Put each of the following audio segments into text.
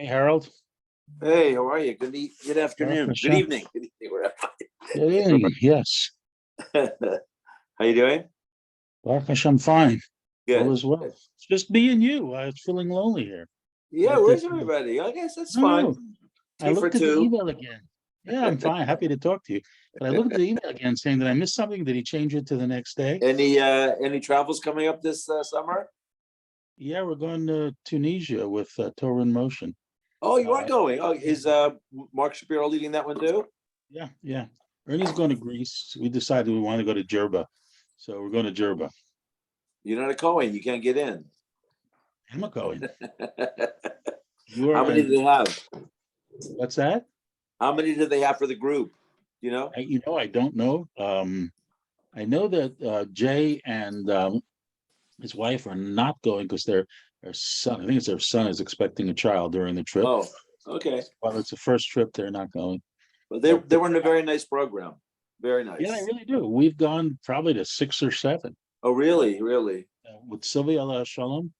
Hey, Harold. Hey, how are you? Good Baruch afternoon. Good Hashem. evening. Good evening. Where Good evening. Yes. am I? How you doing? Baruch Hashem, fine. All Good. is well. Good. It's just me and you. I was feeling lonely here. Yeah, Like where's this. everybody? I guess that's No, fine. no. I Two for looked at the two. email again. Yeah, I'm fine. Happy to talk to you. But I looked at the email again saying, did I miss something? Did he change it to the next day? Any travels coming up this summer? Yeah, we're going to Tunisia with Torah in Motion. Oh, you are Uh, going. Oh, is Mark Shapiro leading that one too? yeah, yeah. Ernie's going to Greece. We decided we want to go to Jerba. So we're going to Jerba. You're not a Cohen. You can't get in. I'm not going. You How are, many do they have? what's that? How many do they have for the group? You know? I don't know. I know that Jay and his wife are not going because their son, I think it's their son, is expecting a child during the trip. Oh, okay. While it's the first trip, they're not going. Well, But they were in a very nice program. Very yeah, they nice. really do. We've gone probably to six or seven Oh, really? Really? with Sylvia Allah Shalom,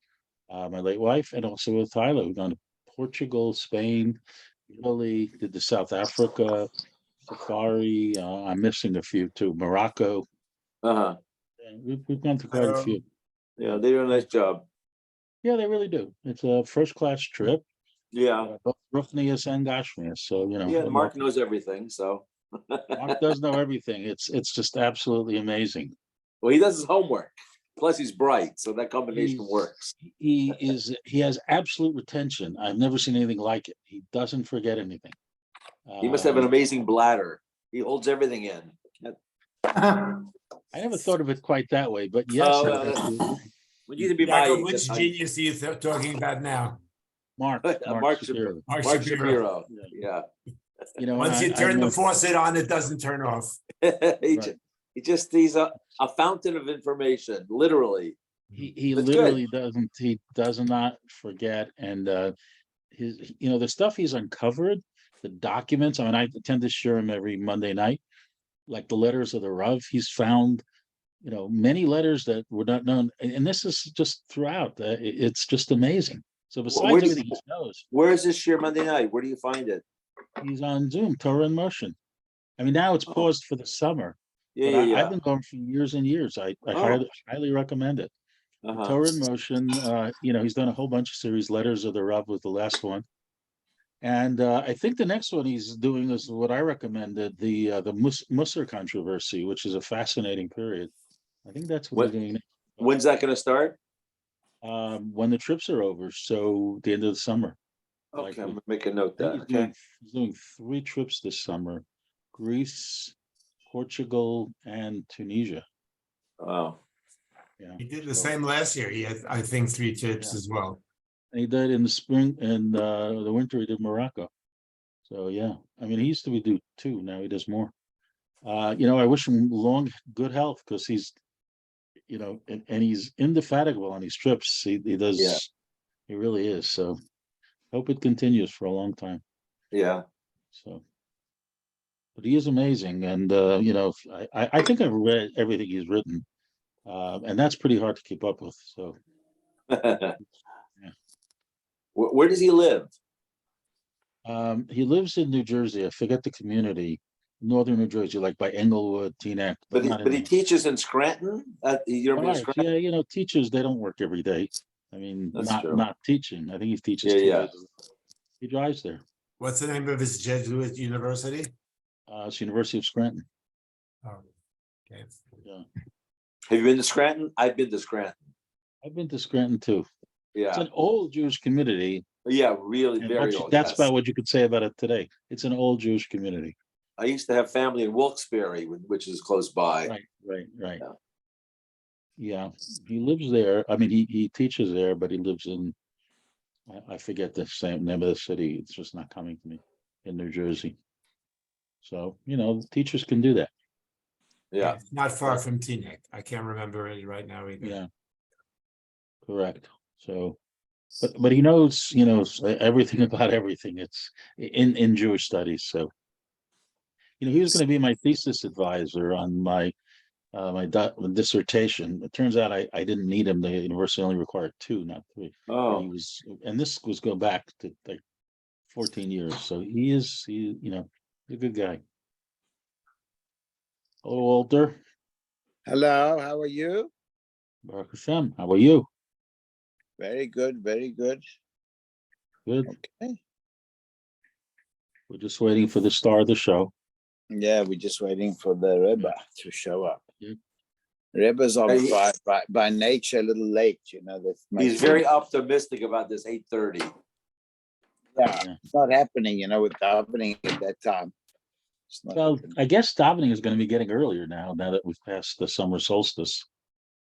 my late wife, and also with Tyler. We've gone to Portugal, Spain, Italy, did the South Africa safari. I'm missing a few too. Morocco. Uh-huh. Yeah, we've gone to quite a few. Yeah, they do a nice job. Yeah, they really do. It's a first class trip, Yeah. both Ruchnius and Gashmius. So Yeah, Mark knows everything, so Mark does know everything. It's just absolutely amazing. well, he does his homework. Plus, he's bright, so that combination He's works. he has absolute retention. I've never seen anything like it. He doesn't forget anything. He must have an amazing bladder. He holds everything in. I never thought of it quite that way, but yes, Oh, you're well, absolutely right. when you to be my Yaakov, age, which genius are you talking about now? Mark Mark Shapiro. Mark Mark Shapiro. Shapiro. Yeah. Yeah. Once you I turn the know faucet on, it doesn't turn off. right. He's a fountain of information, literally. He That's literally good. does not forget, and his the stuff he's uncovered, the documents. I mean, I tend to share him every Monday night, like the letters of the Rav. He's found many letters that were not known, and this is just throughout. It's just amazing. So Where besides do you, everything he knows, where is this share Monday night? Where do you find it? he's on Zoom, Torah in Motion. I mean, now it's Oh, paused for the summer, yeah, but yeah, I've yeah. been going for years and years. I Oh, highly recommend it. The uh-huh. Torah in Motion. He's done a whole bunch of series. Letters of the Rav was the last one, and I think the next one he's doing is what I recommended, the Musar controversy, which is a fascinating period. I think that's what he's When doing when's that going to start? when the trips are over. So the end of the summer, Okay, I'm likely. gonna make a note I think that. Okay. he's doing three trips this summer: Greece, Portugal, and Tunisia. Wow. Yeah. He did the So, same last year. He had, I think, 3 tips yeah. as well. And he did in the spring and the winter. He did Morocco. So yeah, I mean, he used to do two. Now he does more. I wish him long, good health because he's, and he's indefatigable on these trips. He Yeah. does. He really is. So hope it continues for a long time. Yeah. So, but he is amazing, and I think I've read everything he's written, and that's pretty hard to keep up with. So, Where, yeah. where does he live? He lives in New Jersey. I forget the community, northern New Jersey, like by Englewood, Teaneck, but not But in he there. teaches in Scranton. You don't mean Right. Scranton? Yeah, teachers, they don't work every day. I mean, That's not true. not teaching. I think he teaches Yeah, 2 days. yeah. He drives there. What's the name of his Jesuit university? It's University of Scranton. Oh, okay. Yeah. Have you been to Scranton? I've been to Scranton. I've been to Scranton too. It's Yeah. an old Jewish community, Yeah, really, and very old. that's Yes. about what you could say about it today. It's an old Jewish community. I used to have family in Wilkes-Barre, which is close by. Right. Yeah. Yeah, he lives there. I mean, he teaches there, but he lives in, I forget the same name of the city. It's just not coming to me, in New Jersey. So, teachers can do that. Yeah. It's not far from Teaneck. I can't remember it right now either. Yeah, correct. So, but he knows, everything about everything. It's in Jewish studies. So, he was going to be my thesis advisor on my dissertation. It turns out I didn't need him. The university only required 2, not 3. But Oh, he was, and this was go back to like 14 years. So he, he's a good guy. Hello, Walter. Hello, how are you? Baruch Hashem. How are you? Very good, very good. Good. Okay. We're just waiting for the star of the show. Yeah, we're just waiting for the Rebbe to show up. Yeah. Rebbe's are Hey. by nature a little late, That's He's very optimistic about this 8:30. yeah, it's not happening, with davening at that time. It's not Well, happening. I guess davening is going to be getting earlier now that we've passed the summer solstice.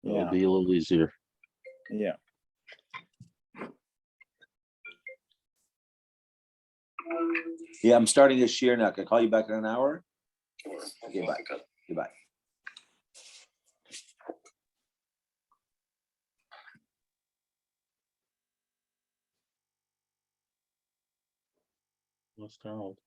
It'll Yeah. be a little easier. Yeah. Yeah, I'm starting this year now. Can I call you back in an hour? Okay, bye. Goodbye. What's Harold?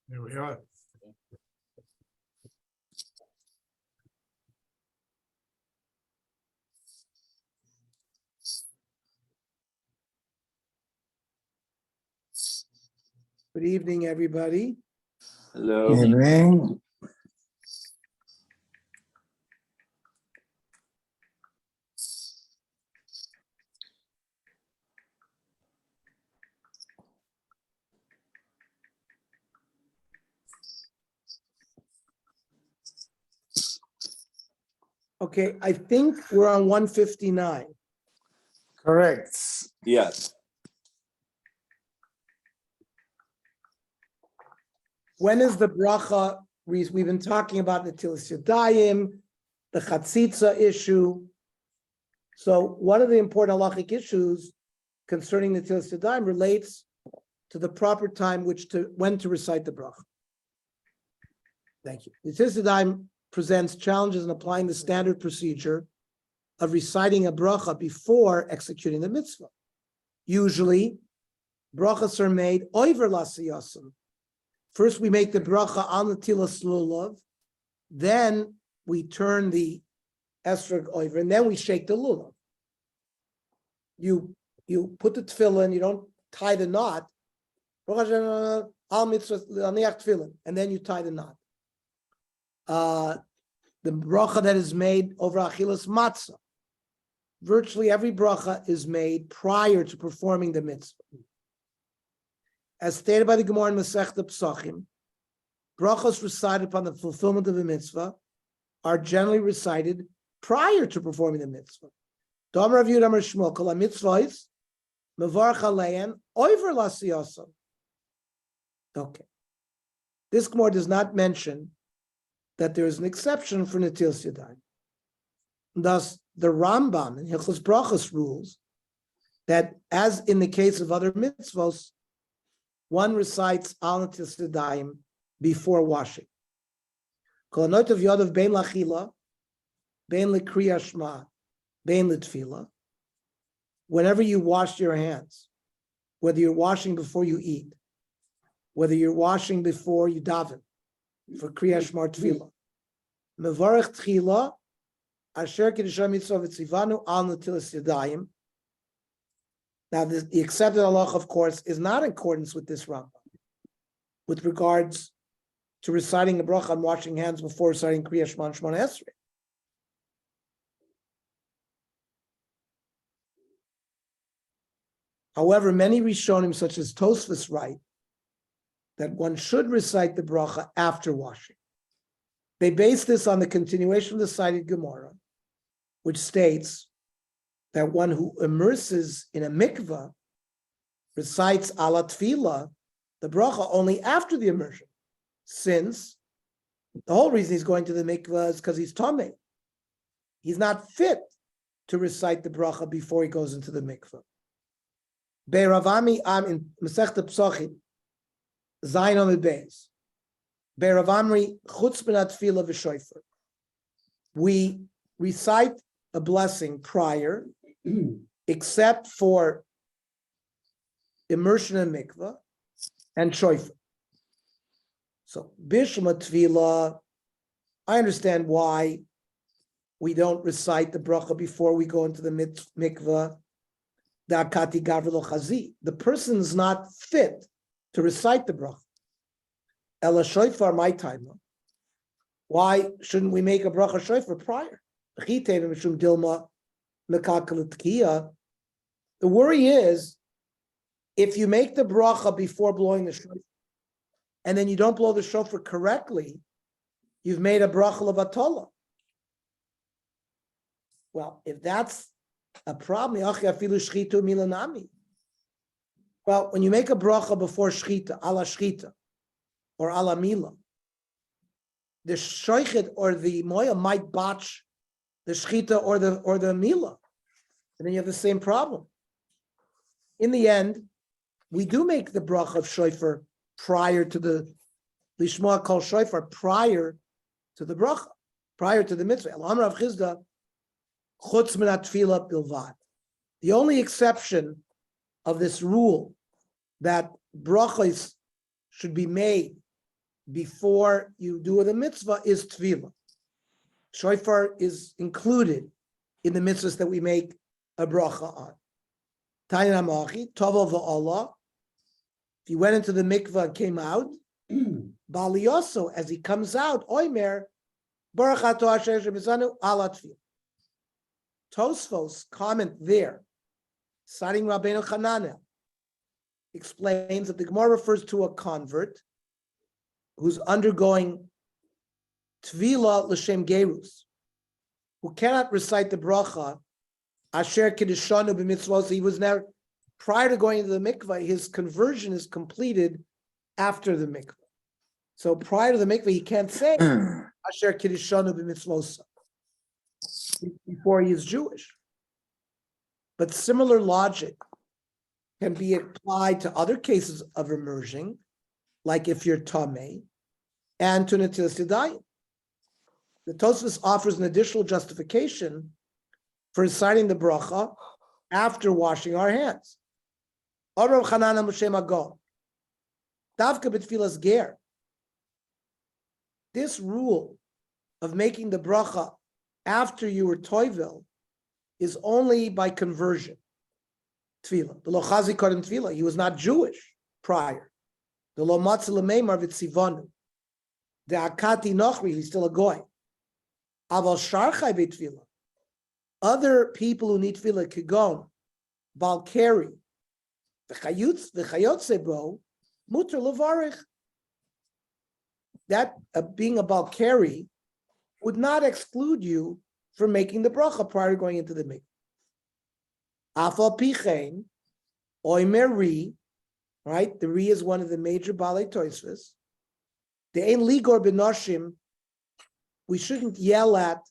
There we are. Good evening, everybody. Hello. Evening. Okay, I think we're on 159. Correct. Yes. When is the bracha? We've been talking about the Netilas Yadayim, the Chatzitza issue. So one of the important halachic issues concerning the Netilas Yadayim relates to the proper time when to recite the bracha. Thank you. The Netilas Yadayim presents challenges in applying the standard procedure of reciting a bracha before executing the mitzvah. Usually, brachas are made over lasiyasim. First, we make the bracha on the tilas lulav, then we turn the esrog over, and then we shake the lulav. You put the tefillin, you don't tie the knot, and then you tie the knot. The bracha that is made over achilas matzah, virtually every bracha is made prior to performing the mitzvah. As stated by the Gemara in Masechta Pesachim, brachos recited upon the fulfillment of the mitzvah are generally recited prior to performing the mitzvah. Damar Rav Yehuda Amar Shmuel, kol ha-mitzvahs mevarach aleihen over lasiyasam. Okay. This Gemara does not mention that there is an exception for Netilas Yadayim. Thus, the Rambam in Hilchos Brachos rules that, as in the case of other mitzvos, one recites Al Netilas Yadayim before washing. Kol hanotav yodav bein lachila, bein lekriya shma, bein letfila. Whenever you wash your hands, whether you're washing before you eat, whether you're washing before you daven, for kriya shma tefila, mevarich tchila, asher kedusha mitzvah v'tzivanu al netilas yadayim. Now, the accepted halacha, of course, is not in accordance with this Rambam, with regards to reciting the bracha and washing hands before reciting Kriya Shema and Shemona Esrei. However, many Rishonim, such as Tosfos, write that one should recite the bracha after washing. They base this on the continuation of the cited Gemara, which states that one who immerses in a mikvah recites ala tefillah, the bracha, only after the immersion, since the whole reason he's going to the mikvah is because he's tamei. He's not fit to recite the bracha before he goes into the mikvah. Be'Ravami am in Masechta Pesachim, Zayin Amud Beis. Be'Ravamri chutz min tefillah v'shoifer. We recite a blessing prior, except for immersion in mikvah and shofar. So Bishma Tvila, I understand why we don't recite the bracha before we go into the mikveh. The person's not fit to recite the bracha. Ela shofar my time. Why shouldn't we make a bracha shofar prior? The worry is if you make the bracha before blowing the shofar, and then you don't blow the shofar correctly, you've made a bracha levatala. Well, if that's a problem, well, when you make a bracha before shchita, ala shchita, or ala mila, the shoichet or the moya might botch the shchita or the mila, and then you have the same problem. In the end, we do make the bracha of shofar prior to the lishma kol shofar, prior to the bracha, prior to the mitzvah. Rav Chizda, chutz min hatfila bilvad. The only exception of this rule that brachas should be made before you do the mitzvah is tefillah. Shofar is included in the mitzvahs that we make a bracha on. Tayin hamachi, tova v'Allah. If he went into the mikvah and came out, Baliyoso, as he comes out, Oimer, Baruch Atah Asher Shebizanu ala tefillah. Tosfos comment there, citing Rabbeinu Hananel, explains that the Gemara refers to a convert who's undergoing Tvila L'Shem Gerus, who cannot recite the bracha, Asher Kedishanu b'mitzvos. He was now, prior to going into the mikvah, his conversion is completed after the mikvah. So prior to the mikvah, he can't say Asher Kedishanu b'mitzvos before he is Jewish. But similar logic can be applied to other cases of immersion, like if you're Tameh, and to Netilas Yadayim. The Tosfos offers an additional justification for reciting the bracha after washing our hands. Orav Chanana Moshe Mago, Davka b'tfilas ger. This rule of making the bracha after you were toivel is only by conversion. Tefillah. The lo chazi kodem tefillah. He was not Jewish prior. The lo matzah lemeimar v'tzivanu. The akati nochri. He's still a goy. Aval sharchai b'tefillah. Other people who need tefillah kigon, balkeri, v'chayotze bo, muter levarich. That being a balkeri would not exclude you from making the bracha prior to going into the mikvah. Afal pichein, oimer ri, right? The ri is one of the major balei toisvus. The ein ligor benoshim. We shouldn't yell at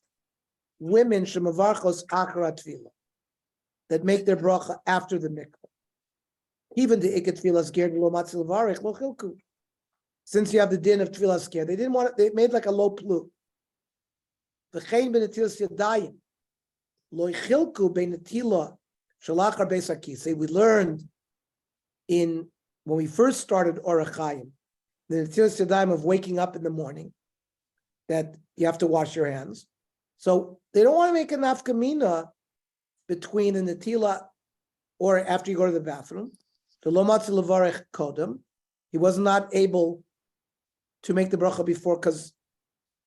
women shemavarchos achra tefillah that make their bracha after the mikvah. Even the iket tefillah scared lo matzil varich lo chilku. Since you have the din of tefillah scared, they didn't want it. They made like a low plu. V'chein benetilas yadayim lo chilku benetilah shalachar beisaki. Say we learned when we first started Orach Chaim, the netilas yadayim of waking up in the morning, that you have to wash your hands. So they don't want to make a nafkamina between the netila or after you go to the bathroom. The lo matzil levarech kodem. He was not able to make the bracha before because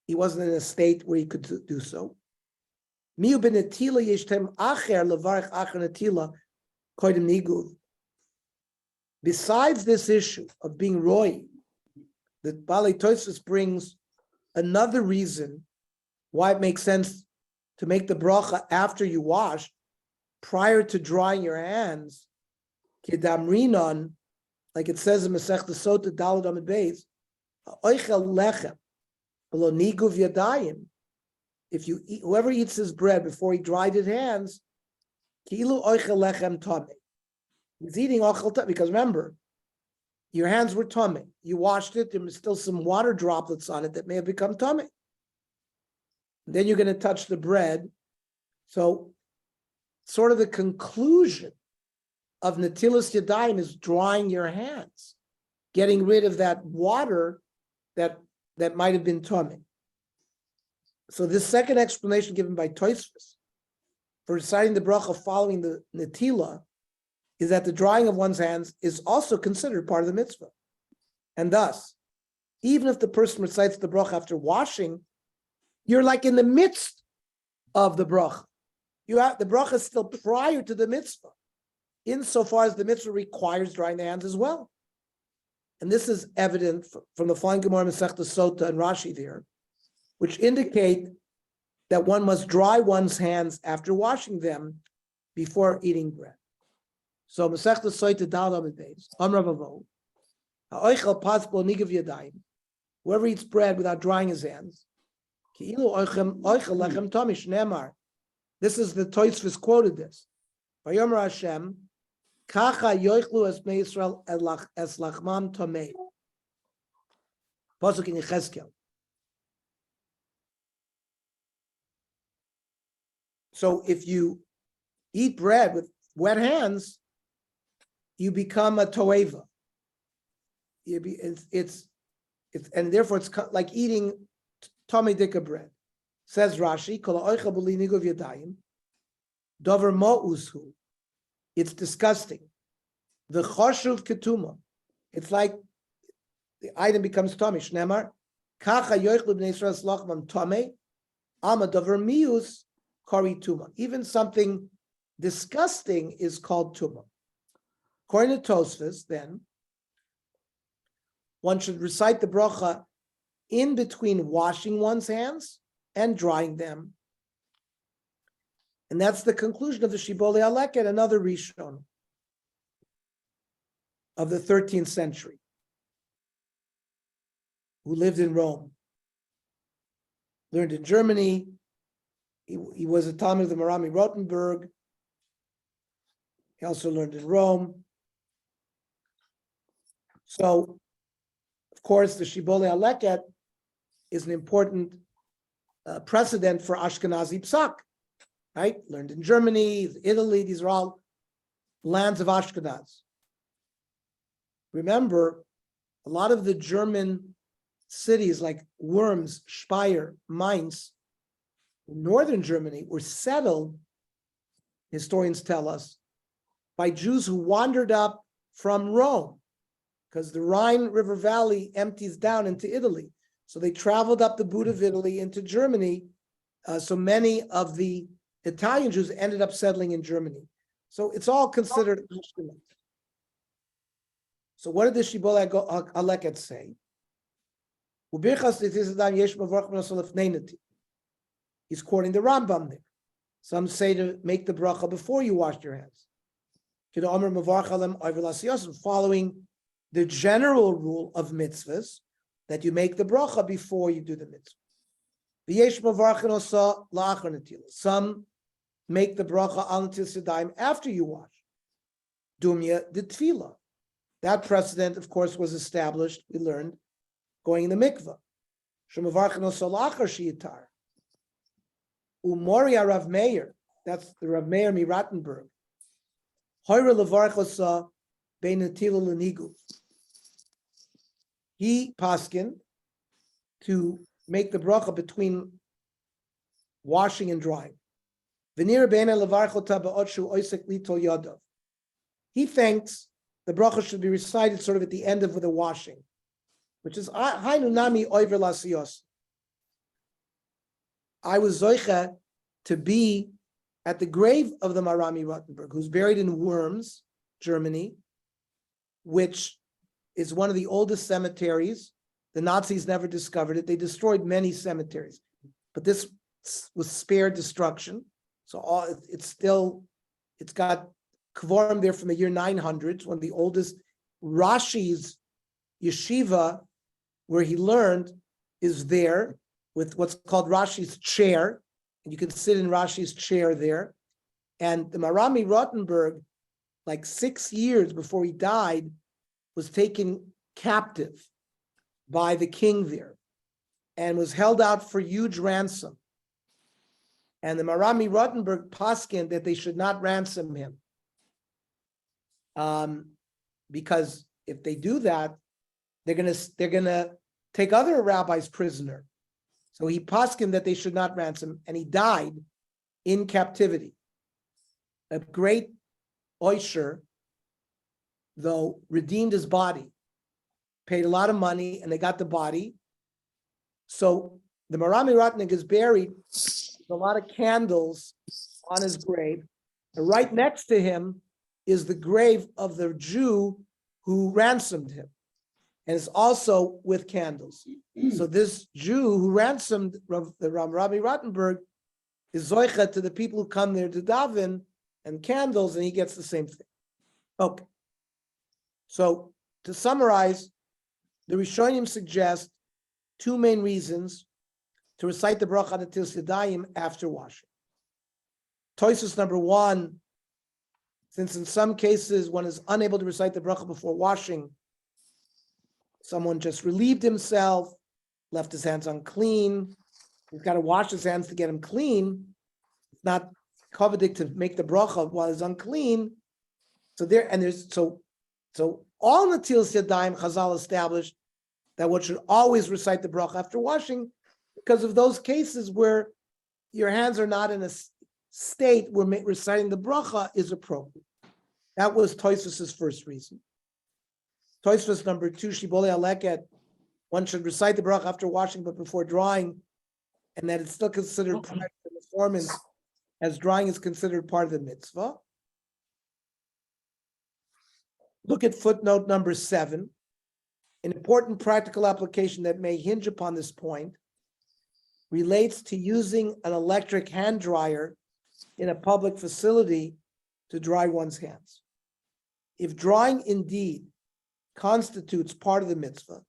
he wasn't in a state where he could do so. Miu ben netila yishtem acher levarech acher netila kodem nigud. Besides this issue of being roy, the Balei Tosfos brings another reason why it makes sense to make the bracha after you wash, prior to drying your hands. Kedamrinon, like it says in Masechta Sota Daled Amud Beis, oichel lechem below niguv yadayim. If you eat, whoever eats his bread before he dried his hands, kilu oichel lechem tameh. He's eating ochel tameh because remember, your hands were tameh. You washed it. There was still some water droplets on it that may have become tameh. Then you're going to touch the bread. So, sort of the conclusion of Netilas Yadayim is drying your hands, getting rid of that water that might have been tummy. So this second explanation given by Tosfos for reciting the bracha following the netila is that the drying of one's hands is also considered part of the mitzvah. And thus, even if the person recites the bracha after washing, you're like in the midst of the bracha. The bracha is still prior to the mitzvah, insofar as the mitzvah requires drying the hands as well. And this is evident from the following Gemara Masechta Sota and Rashi there, which indicate that one must dry one's hands after washing them before eating bread. So Masechta Sota Dal Amid Beis, Amrav Avo, Ha'oichel Paspo Nigav Yadayim, whoever eats bread without drying his hands, Ki'ilu oichel lechem tomish nemar. This is the Tosfos quoted this. Vayomer Hashem, Kacha yoichlu es Bnei Yisrael es lachmam tomei. Pasuk in Yechezkel. So if you eat bread with wet hands, you become a toeva. It's and therefore it's like eating tomei dika bread. Says Rashi, Kol ha'oichel b'li niguv yadayim, dover mo'uzhu. It's disgusting. The choshuv ketuma. It's like the item becomes tomei. Shnemar, kacha yoichlu b'nei Yisrael slachmam tomei, ama dover mius kari tuma. Even something disgusting is called tuma. According to Tosfos, then, one should recite the bracha in between washing one's hands and drying them. And that's the conclusion of the Shibbolei Aleket, another Rishon of the 13th century, who lived in Rome, learned in Germany. He was a Talmud of the Marami Rothenburg. He also learned in Rome. So, of course, the Shibbolei Aleket is an important precedent for Ashkenazi Psak, right? Learned in Germany, Italy, these are all lands of Ashkenaz. Remember, a lot of the German cities like Worms, Speyer, Mainz, in northern Germany were settled, historians tell us, by Jews who wandered up from Rome, because the Rhine River Valley empties down into Italy. So they traveled up the boot of Italy into Germany. So many of the Italian Jews ended up settling in Germany. So it's all considered Ashkenaz. So what did the Shibbolei Aleket say? He's quoting the Rambam there. Some say to make the bracha before you wash your hands. Following the general rule of mitzvahs, that you make the bracha before you do the mitzvah. Some make the bracha al netil yadayim after you wash. Dumya the tefillah. That precedent, of course, was established, we learned, going in the mikvah. Umoria Rav Meir, that's the Rav Meir Mirattenberg. He paskin to make the bracha between washing and drying. He thinks the bracha should be recited sort of at the end of the washing, which is Hainu Nami Oiver Lasiyos. I was zoicha to be at the grave of the Marami Rothenburg, who's buried in Worms, Germany, which is one of the oldest cemeteries. The Nazis never discovered it. They destroyed many cemeteries, but this was spared destruction. So it's got kvorim there from the year 900, one of the oldest. Rashi's yeshiva, where he learned, is there with what's called Rashi's chair, and you can sit in Rashi's chair there. And the Marami Rothenburg, like 6 years before he died, was taken captive by the king there and was held out for huge ransom. And the Marami Rothenburg paskin that they should not ransom him. Because if they do that, they're gonna take other rabbis prisoner. So he paskined that they should not ransom, and he died in captivity. A great oisher, though, redeemed his body, paid a lot of money, and they got the body. So the M'Rabanan M'Rabanan is buried with a lot of candles on his grave. And right next to him is the grave of the Jew who ransomed him. And it's also with candles. So this Jew who ransomed the M'Rabanan M'Rabanan is zoichet to the people who come there to daven and candles, and he gets the same thing. Okay. So to summarize, the Rishonim suggest two main reasons to recite the bracha Netilas Yadayim after washing. Toisus number one, since in some cases one is unable to recite the bracha before washing, someone just relieved himself, left his hands unclean, he's got to wash his hands to get him clean. It's not coveted to make the bracha while he's unclean. So all Netilas Yadayim, Chazal established that one should always recite the bracha after washing because of those cases where your hands are not in a state where reciting the bracha is appropriate. That was Tosfos's first reason. Tosfos number two, Shibbolei Aleket, one should recite the bracha after washing but before drying, and that it's still considered part of the performance as drying is considered part of the mitzvah. Look at footnote number 7. An important practical application that may hinge upon this point relates to using an electric hand dryer in a public facility to dry one's hands. If drying indeed constitutes part of the mitzvah,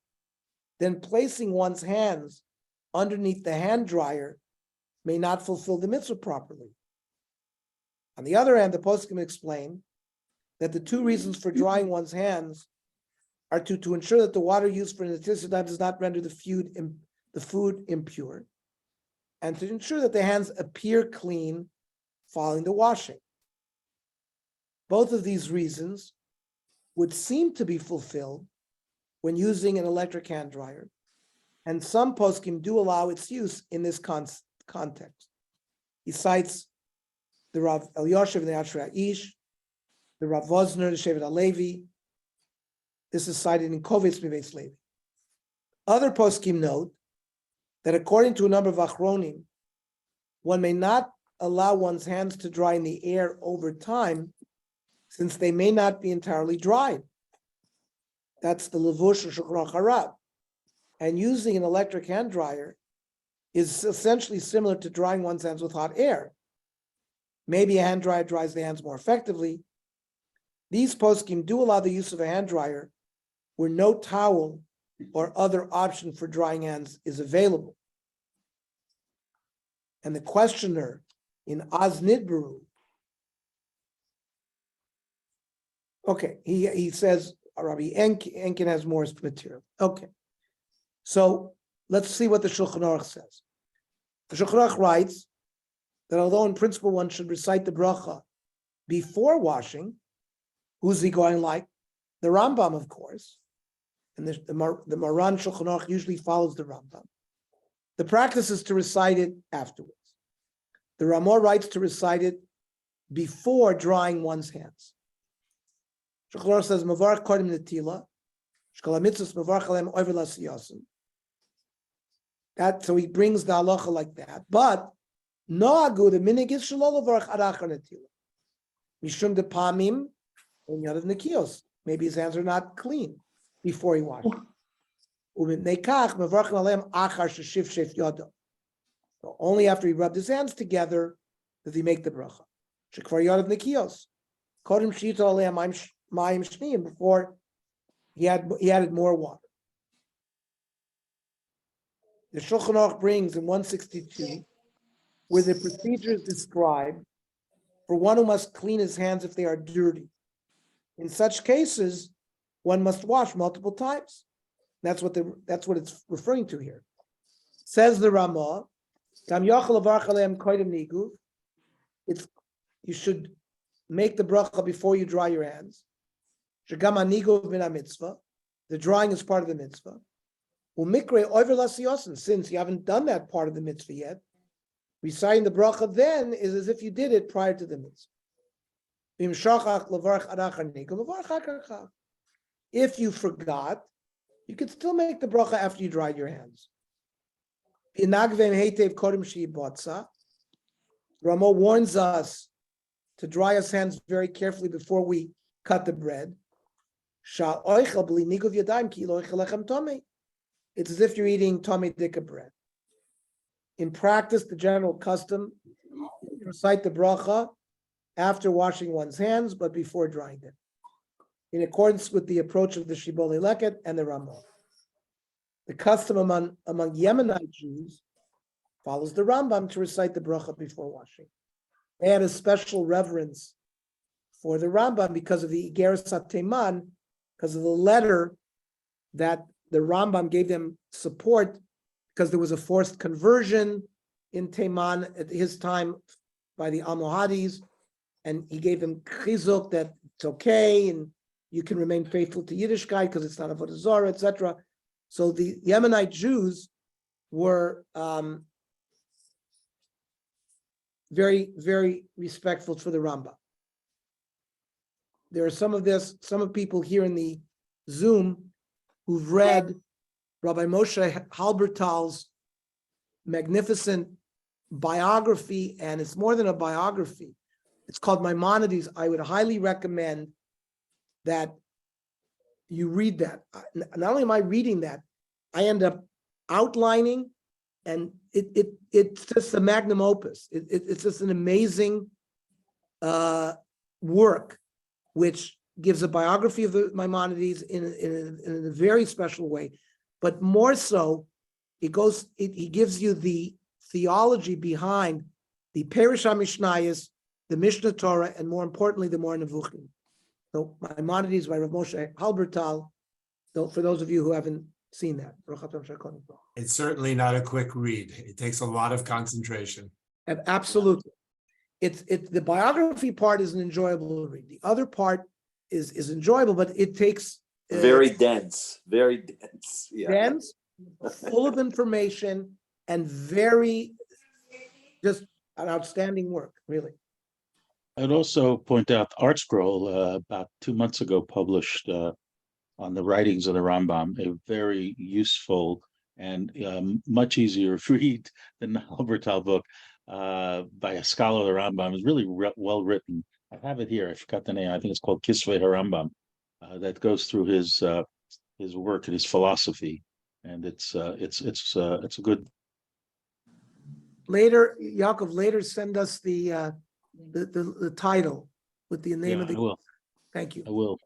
then placing one's hands underneath the hand dryer may not fulfill the mitzvah properly. On the other hand, the poskim explain that the two reasons for drying one's hands are to ensure that the water used for Netilas Yadayim does not render the food impure, and to ensure that the hands appear clean following the washing. Both of these reasons would seem to be fulfilled when using an electric hand dryer, and some poskim do allow its use in this context. He cites the Rav Elyashiv and the Asher Ish, the Rav Vosner, the Shevet HaLevi. This is cited in Kovitz Miveis Levi. Other poskim note that according to a number of achronim, one may not allow one's hands to dry in the air over time, since they may not be entirely dried. That's the Levush or Shulchan Aruch Harav. And using an electric hand dryer is essentially similar to drying one's hands with hot air. Maybe a hand dryer dries the hands more effectively. These poskim do allow the use of a hand dryer where no towel or other option for drying hands is available. And the questioner in Az Nidbaru, okay, he says, Rabbi Enkin has more material. Okay, so let's see what the Shulchan Aruch says. The Shulchan Aruch writes that although in principle one should recite the bracha before washing, who's he going like? The Rambam, of course. And the Maran Shulchan Aruch usually follows the Rambam. The practice is to recite it afterwards. The Ramah writes to recite it before drying one's hands. Shulchan Aruch says, Mavarach Kodim Netila, Shkol HaMitzvos Mavarach Alem Oiver L'Asiyasim. So he brings the halacha like that. But Noagu, the minig is Shalol Mavarach Arachar Netila. Mishum de Pamim, and Yadav Nekios. Maybe his hands are not clean before he washes. So only after he rubbed his hands together does he make the bracha. Shekvar Yadav Nekios. Kodim Shita Aleim Mayim Shneim, before he added more water. The Shulchan Aruch brings in 162 where the procedure is described for one who must clean his hands if they are dirty. In such cases, one must wash multiple times. That's what it's referring to here. Says the Ramah, you should make the bracha before you dry your hands. The drying is part of the mitzvah. Umikre over lasiyosin, since you haven't done that part of the mitzvah yet, reciting the bracha then is as if you did it prior to the mitzvah. If you forgot, you could still make the bracha after you dried your hands. Rama warns us to dry our hands very carefully before we cut the bread. It's as if you're eating Tomei Dika bread. In practice, the general custom is to recite the bracha after washing one's hands, but before drying them, in accordance with the approach of the Shibbolei Leket and the Ramah. The custom among Yemenite Jews follows the Rambam to recite the bracha before washing. They had a special reverence for the Rambam because of the Igeres HaTeiman, because of the letter that the Rambam gave them support, because there was a forced conversion in Teiman at his time by the Almohades, and he gave them chizuk that it's okay and you can remain faithful to Yiddishkeit because it's not avodah zarah, etc. So the Yemenite Jews were very, very respectful for the Rambam. There are some people here in the Zoom who've read Rabbi Moshe Halbertal's magnificent biography, and it's more than a biography. It's called Maimonides. I would highly recommend that you read that. Not only am I reading that, I end up outlining, and it's just a magnum opus. It's just an amazing work, which gives a biography of the Maimonides in a very special way. But more so, he gives you the theology behind the Perush HaMishnayos, the Mishnah Torah, and more importantly, the Moreh Nevuchim. So Maimonides by Rav Moshe Halbertal, for those of you who haven't seen that. It's certainly not a quick read. It takes a lot of concentration. Absolutely. It's the biography part is an enjoyable read. The other part is enjoyable, but it takes very dense, yeah. Dense, full of information, and very just an outstanding work, really. I'd also point out Art Scroll about 2 months ago published on the writings of the Rambam, a very useful and much easier to read than the Halbertal book by a scholar of the Rambam. It's really well written. I have it here. I forgot the name. I think it's called Kisvei HaRambam. That goes through his work and his philosophy, and it's a good. Later, Yaakov, send us the title with the name of the. I will. Thank you. I will.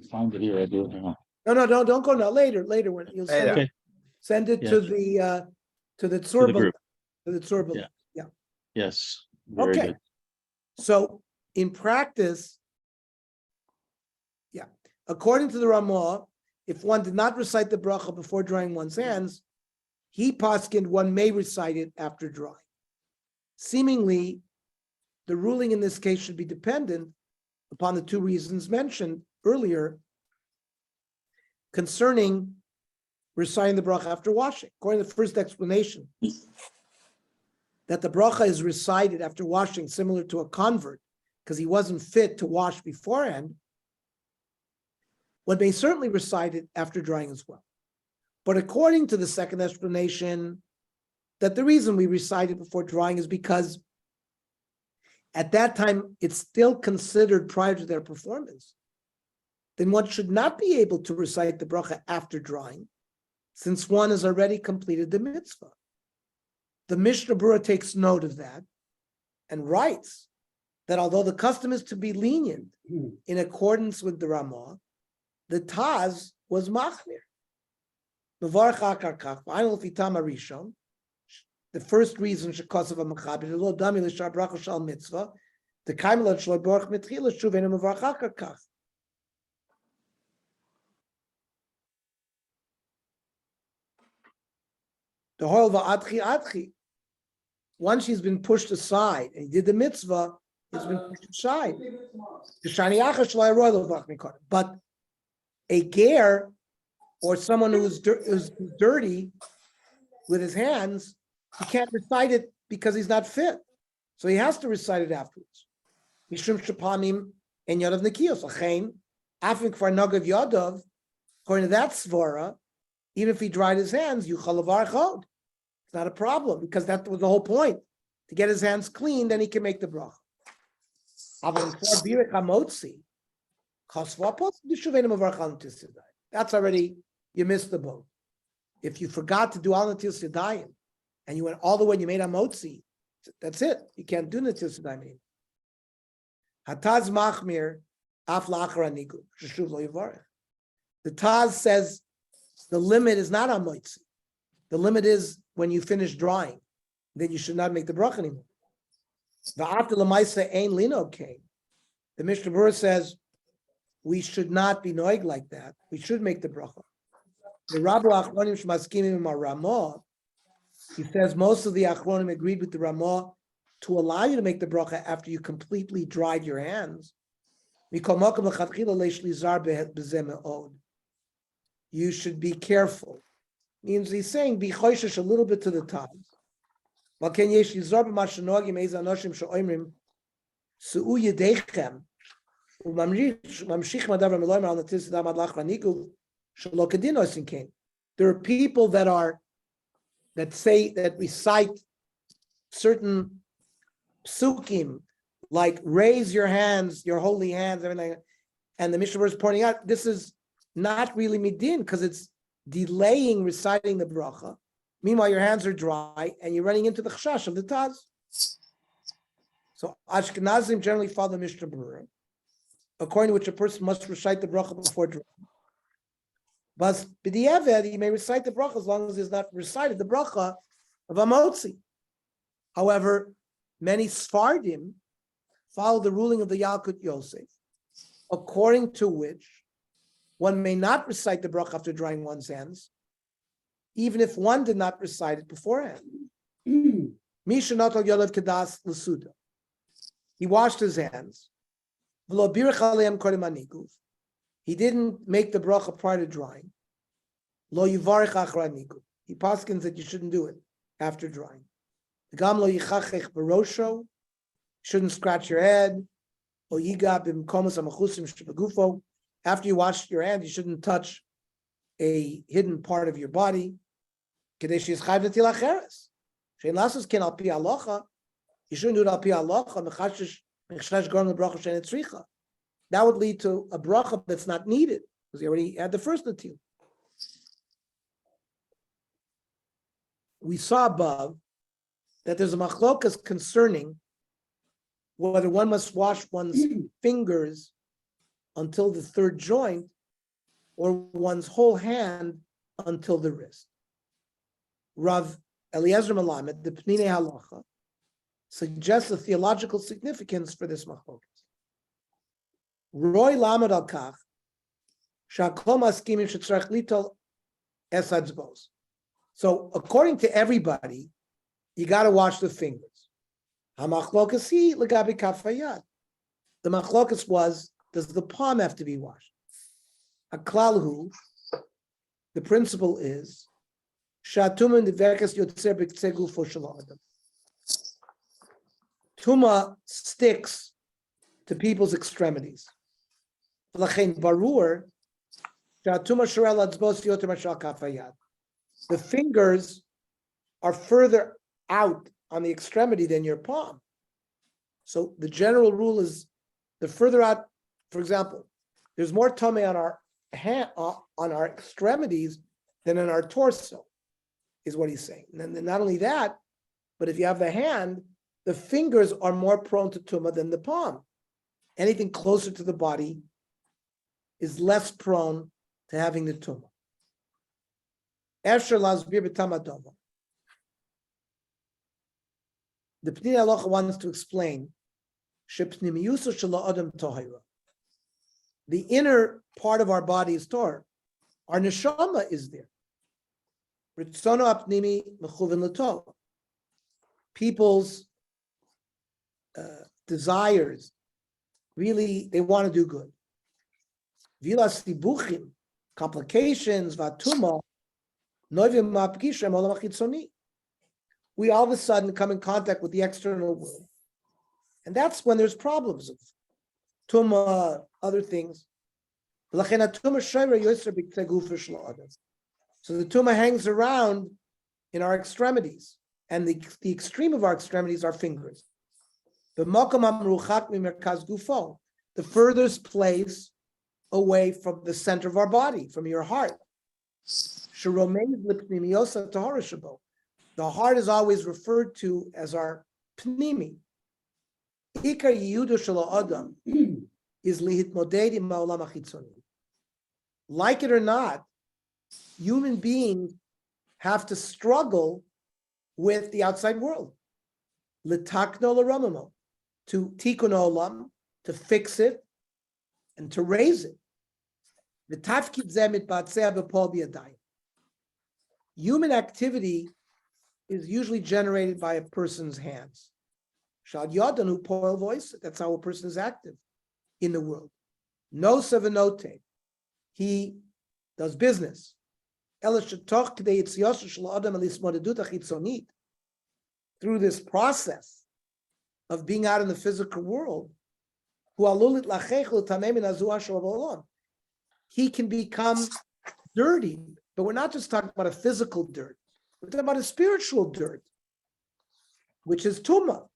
Find it here. I do. No, don't go now. Later when you'll send Okay. it. Send it Yeah. to the Tzurba. group. To the Tzurba. Yeah. Yes. Very Okay. good. So in practice, according to the Ramah, if one did not recite the bracha before drying one's hands, he paskined one may recite it after drying. Seemingly, the ruling in this case should be dependent upon the two reasons mentioned earlier concerning reciting the bracha after washing. According to the first explanation, that the bracha is recited after washing, similar to a convert, because he wasn't fit to wash beforehand, one may certainly recite it after drying as well. But according to the second explanation, that the reason we recite it before drying is because at that time it's still considered prior to their performance. Then one should not be able to recite the bracha after drying, since one has already completed the mitzvah. The Mishnah Berurah takes note of that and writes that although the custom is to be lenient in accordance with the Ramah, the Taz was machmir. The first reason because of a machabit, lo dami l'shar bracha shal mitzvah, the kaimelat shlo borach mitchila shuvenu mevarach hakach. The whole va'adchi. Once she's been pushed aside and he did the mitzvah, he's been pushed aside. But a ger or someone who's dirty with his hands, he can't recite it because he's not fit. So he has to recite it afterwards. Mishum Shapanim and Yadav Nikios. Achain, Afin Kfar Nagav Yadav, according to that svara, even if he dried his hands, Yuchal Lavar Chod. It's not a problem because that was the whole point. To get his hands clean, then he can make the bracha. That's already, you missed the boat. If you forgot to do al natil sedayim and you went all the way and you made a motzi, that's it. You can't do natil sedayim. Hataz machmir af la'achar anigu sheshuv lo yivarech. The Taz says the limit is not on motzi. The limit is when you finish drying, then you should not make the bracha anymore. Va'after l'maisa ein lino came. The Mishnah Berurah says we should not be noig like that. We should make the bracha. The Rabbi Achronim Shmaskimim Ramah, he says most of the Achronim agreed with the Ramah to allow you to make the bracha after you completely dried your hands. You should be careful. Means he's saying be choishish a little bit to the top. There are people that recite certain psukim, like raise your hands, your holy hands, everything. And the Mishnah Berurah is pointing out this is not really midin because it's delaying reciting the bracha. Meanwhile, your hands are dry and you're running into the chashash of the Taz. So Ashkenazim generally follow the Mishnah Berurah, according to which a person must recite the bracha before drawing. But b'diavad, he may recite the bracha as long as he's not recited the bracha of Amotzi. However, many Sfardim follow the ruling of the Yalkut Yosef, according to which one may not recite the bracha after drying one's hands, even if one did not recite it beforehand. Misha Natal Yolav Kedas L'Suda. He washed his hands. He didn't make the bracha prior to drying. Lo yivarech achar nigu. He paskins that you shouldn't do it after drying. Gam lo yichachech barosho. Shouldn't scratch your head. O yiga b'mkomos hamachusim shebegufo. After you wash your hands, you shouldn't touch a hidden part of your body. Kedei sheyischayv netil acheres. Shein lasos ken al pi halacha. You shouldn't do it al pi halacha. Mechashesh gorim lebracha shein etzricha. That would lead to a bracha that's not needed because he already had the first natil. We saw above that there's a machlokas concerning whether one must wash one's fingers until the third joint or one's whole hand until the wrist. Rav Eliezer Melamed, the Pnei Halacha, suggests a theological significance for this machlokas. Roy Lamed al Kach, Shakol Maskimim Shetzarech Litol Es Hatzbos. So, according to everybody, you got to wash the fingers. Hamachlokas hi legabi kaf hayad. The machlokas was, does the palm have to be washed? Aklalhu, the principle is, Shatuman deverkas yotzer b'ktzei gufo shel adam. Tuma sticks to people's extremities. L'chein barur, shatuma shorel atzbos yoter mashal kaf hayad. The fingers are further out on the extremity than your palm. So the general rule is the further out, for example, there's more tummy on our hand, on our extremities than on our torso, is what he's saying. And then not only that, but if you have the hand, the fingers are more prone to tumah than the palm. Anything closer to the body is less prone to having the tumah. The Pnei Halacha wants to explain the inner part of our body is Torah. Our neshama is there. People's desires, really, they want to do good. complications, vatuma, noivim ma'apgishem olam hachitzoni. We all of a sudden come in contact with the external world. And that's when there's problems of tuma, other things. So the tuma hangs around in our extremities, and the extreme of our extremities are fingers. The furthest place away from the center of our body, from your heart. The heart is always referred to as our pnimi. Ikar yiyudo shel adam is lihitmoded im ha'olam hachitzoni. Like it or not, human beings have to struggle with the outside world. L'takno l'ramamo, to tikkun olam, to fix it, and to raise it. V'tafkid zeh mitbatzeh b'pol b'yadayim. Human activity is usually generated by a person's hands. Shad yadanu poel voice. That's how a person is active in the world. No sevenote. He does business. Through this process of being out in the physical world, he can become dirty. But we're not just talking about a physical dirt. We're talking about a spiritual dirt, which is tuma.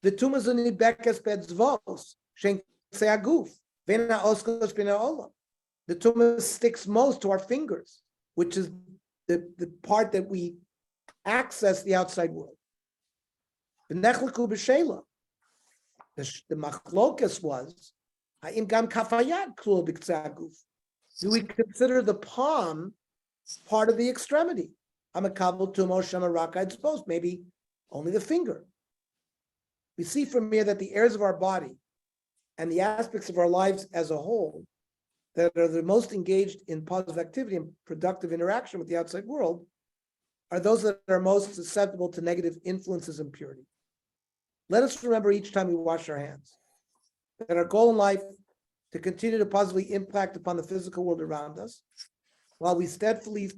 The tuma is in the bekes bedzvos, shen seaguf, vena oskos bina olam. The tuma sticks most to our fingers, which is the part that we access the outside world. The machlokas was, ha'im gam kafayad klul b'ktzaguf. Do we consider the palm part of the extremity? I'm a kabel tumo shamaraka, I suppose, maybe only the finger. We see from here that the areas of our body and the aspects of our lives as a whole that are the most engaged in positive activity and productive interaction with the outside world are those that are most susceptible to negative influences and impurity. Let us remember each time we wash our hands that our goal in life to continue to positively impact upon the physical world around us, while we steadfastly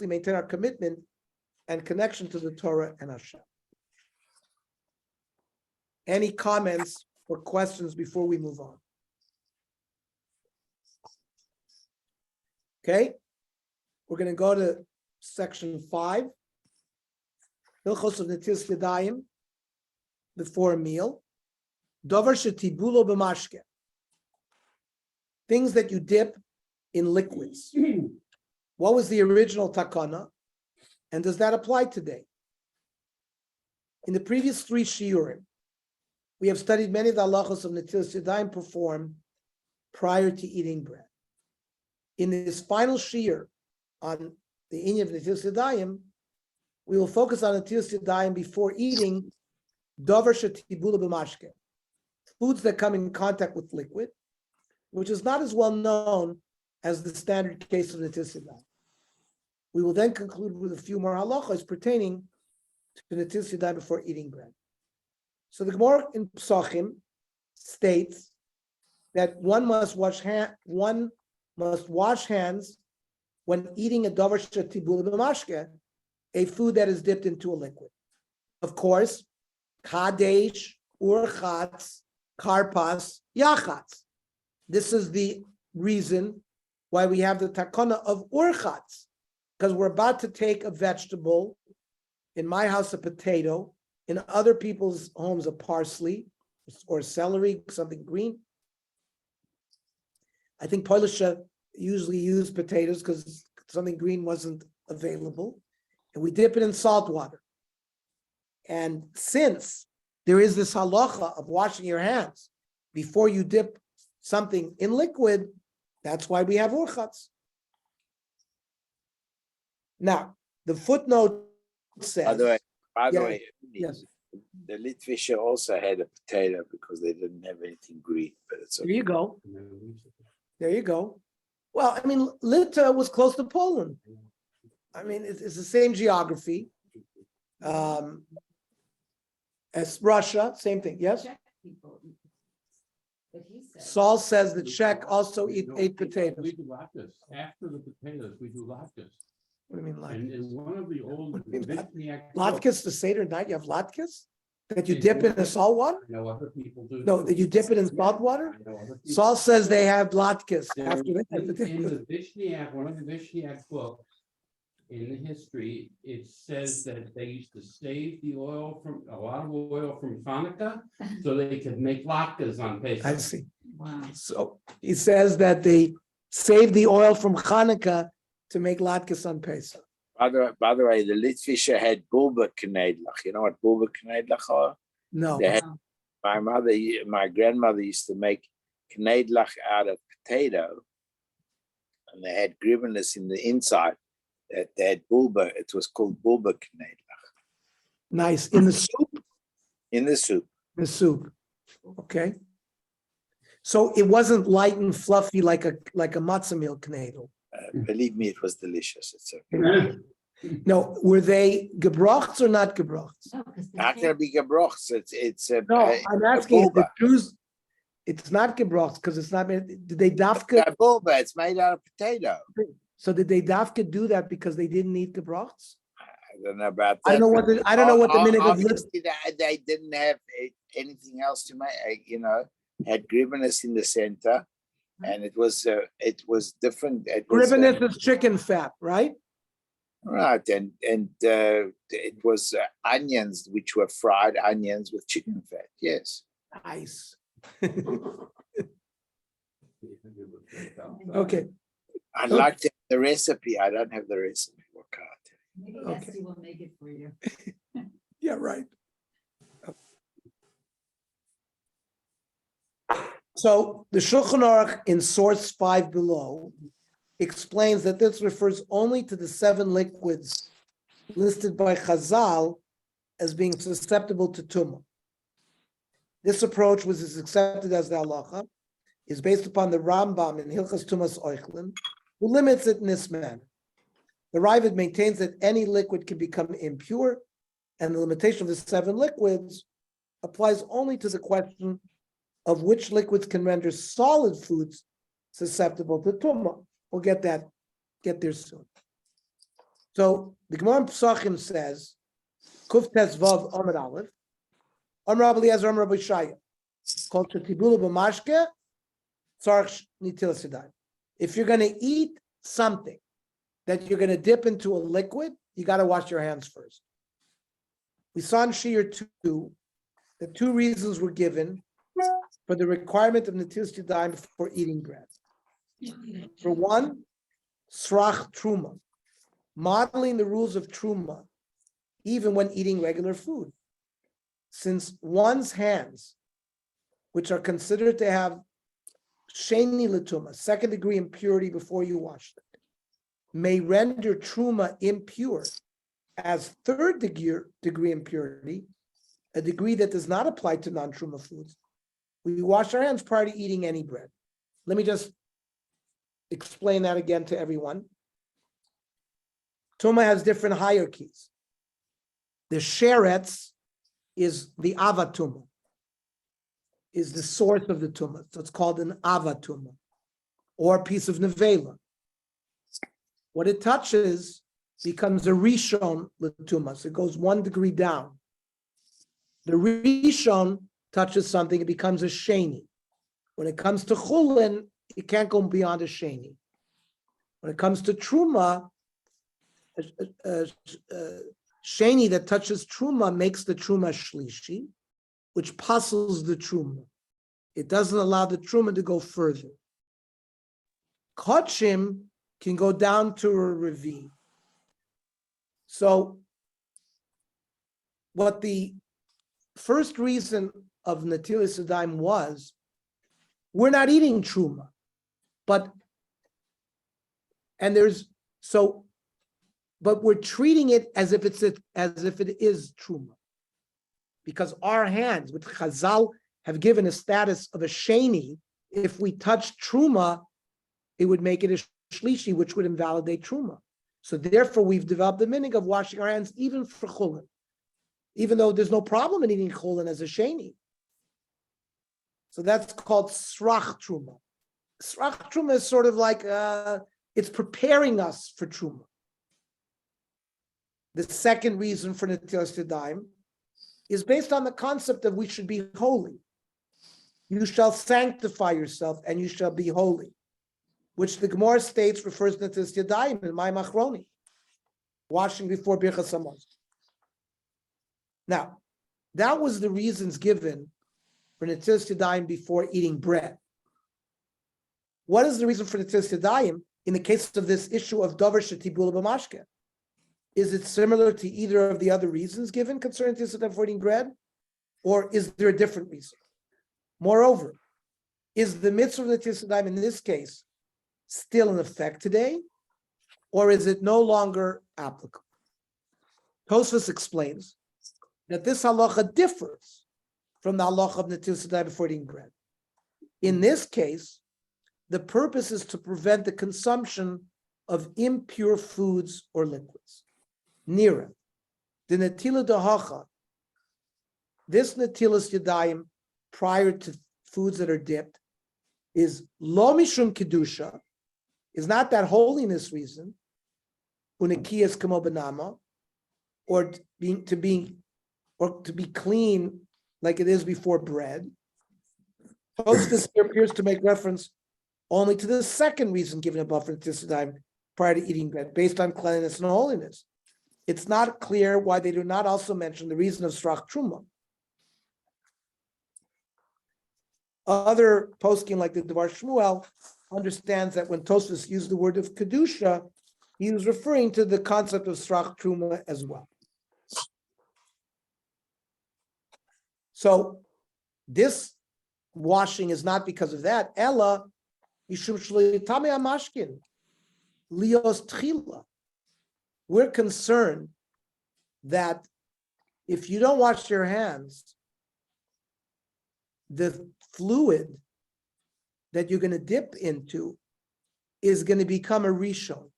maintain our commitment and connection to the Torah and Hashem. Any comments or questions before we move on? Okay, we're going to go to section 5. Hilchos of Netilas Yadayim before a meal. Dover shetibulo b'mashke. Things that you dip in liquids. What was the original takana? And does that apply today? In the previous 3 shiurim, we have studied many of the halachos of Netilas Yadayim performed prior to eating bread. In this final shiur on the inyan of Netilas Yadayim, we will focus on Netilas Yadayim before eating davar shetibula b'mashke, foods that come in contact with liquid, which is not as well known as the standard case of Netilas Yadayim. We will then conclude with a few more halachos pertaining to Netilas Yadayim before eating bread. So the Gemara in Psachim states that one must wash hands when eating a davar shetibula b'mashke, a food that is dipped into a liquid. Of course, kadesh, urchatz, karpas, yachatz. This is the reason why we have the takana of urchatz, because we're about to take a vegetable, in my house a potato, in other people's homes a parsley or celery, something green. I think Polish usually use potatoes because something green wasn't available, and we dip it in salt water. And since there is this halacha of washing your hands before you dip something in liquid, that's why we have urchatz. Now, the footnote says. By the way, yes. The Litvisher also had a potato because they didn't have anything green, but it's okay. There you go. There you go. Well, I mean, Lita was close to Poland. I mean, it's the same geography as Russia, same thing. Yes? Czech people. But he said Saul says the Czech also ate potatoes. We do latkes. After the potatoes, we do latkes. What do you mean And in one of the old What do you mean, Vishniak latkes the Seder night? You have latkes that you dip in the salt water? I know other people do. No, that you dip it in salt water? I know other people- Saul says they have latkes There- after they have In potatoes. the Vishniak, one of the Vishniak books, in the history, it says that they used to save the oil from, a lot of oil from Hanukkah, so they could make latkes on I Pesach. see. Wow. So he says that they save the oil from Hanukkah to make latkes on Pesach. By the way, the Litvischer had bulba knedlach. You know what bulba knedlach are? No, They had, my grandmother used to make knedlach out of potato, and they had griveness in the inside. That they had bulba. It was called bulba knedlach nice. In the soup? in the soup. The soup. Okay. So it wasn't light and fluffy like a matzah meal knedel. Believe me, it was delicious. It's okay. No, were they gebrochts or not gebrochts? No, 'cause the How can cake- it be gebrochts? It's No, I'm asking if the bulba. Jews, it's not gebrochts because it's not made, did they dafka, A bulba. It's made out of potato. so did they dafka do that because they didn't eat gebrochts? I don't know about that. I don't know what the, I don't know what the minig of list. Obviously, they didn't have anything else to make. Had griveness in the center, and it was different. It was Grivenes is chicken fat, right? right, and it was onions, which were fried onions with chicken fat. Yes. Nice. Okay, I'd like to have the recipe. I don't have the recipe. What can I tell Maybe Okay. Esty will make it for you. yeah, right. So the Shulchan Aruch in source 5 below explains that this refers only to the 7 liquids listed by Chazal as being susceptible to tumah. This approach, which is accepted as the halacha, is based upon the Rambam in Hilchas Tumas Oichlin, who limits it in this manner. The Ravid maintains that any liquid can become impure, and the limitation of the 7 liquids applies only to the question of which liquids can render solid foods susceptible to tumah. We'll get there soon. So the Gemara in Pesachim says, Kuf Tes Vav Amar Aleph, Amar Rabbi Eliezer, Amar Rabbi Shaya, called Tibula B'Mashke, Tzarch Nitil Sedai. If you're going to eat something that you're going to dip into a liquid, you got to wash your hands first. We saw in Shiur 2 that 2 reasons were given for the requirement of Netilas Yadayim before eating bread. For one, Srach Truma, modeling the rules of Truma, even when eating regular food. Since one's hands, which are considered to have Sheni L'Tuma, 2nd degree impurity before you wash them, may render Truma impure as 3rd degree impurity, a degree that does not apply to non-Truma foods. We wash our hands prior to eating any bread. Let me just explain that again to everyone. Tuma has different hierarchies. The sheretz is the avatuma, is the source of the tuma. So it's called an avatuma, or a piece of nevela. What it touches becomes a rishon l'tuma. So it goes 1 degree down. The rishon touches something, it becomes a sheni. When it comes to chulin, it can't go beyond a sheni. When it comes to truma, sheni that touches truma makes the truma shlishi, which puzzles the truma. It doesn't allow the truma to go further. Kachim can go down to a revi. So what the first reason of Netilas Yadayim was, we're not eating truma, but we're treating it as if it is truma, because our hands, which Chazal have given a status of a sheni, if we touch truma, it would make it a shlishi, which would invalidate truma. So therefore, we've developed the meaning of washing our hands even for chulin, even though there's no problem in eating chulin as a sheni. So that's called srach truma. Srach truma is sort of like it's preparing us for truma. The second reason for Netilas Yadayim is based on the concept of we should be holy. You shall sanctify yourself and you shall be holy, which the Gemara states refers to Netilas Yadayim in my Machroni, washing before Birchas Hamazon. Now, that was the reasons given for Netilas Yadayim before eating bread. What is the reason for Netilas Yadayim in the case of this issue of Davar Shetibula B'mashke? Is it similar to either of the other reasons given concerning Netilas Yadayim for eating bread? Or is there a different reason? Moreover, is the mitzvah of Netilas Yadayim in this case still in effect today? Or is it no longer applicable? Tosfos explains that this halacha differs from the halacha of Netilas Yadayim before eating bread. In this case, the purpose is to prevent the consumption of impure foods or liquids. Nira, the Netila Dahacha, this Netilas Yadayim prior to foods that are dipped is lo mishum kedusha, is not that holiness reason, unikiyas kamo benama, or to be clean like it is before bread. Tosfos here appears to make reference only to the second reason given above for Netilas Yadayim prior to eating bread, based on cleanliness and holiness. It's not clear why they do not also mention the reason of Srach Truma. Other poskim like the Devar Shmuel understands that when Tosfos used the word of Kedusha, he was referring to the concept of Srach Truma as well. So this washing is not because of that. Ella, Mishum Shlitame Amashkin, Lios Tchila. We're concerned that if you don't wash your hands, the fluid that you're going to dip into is going to become a rishon.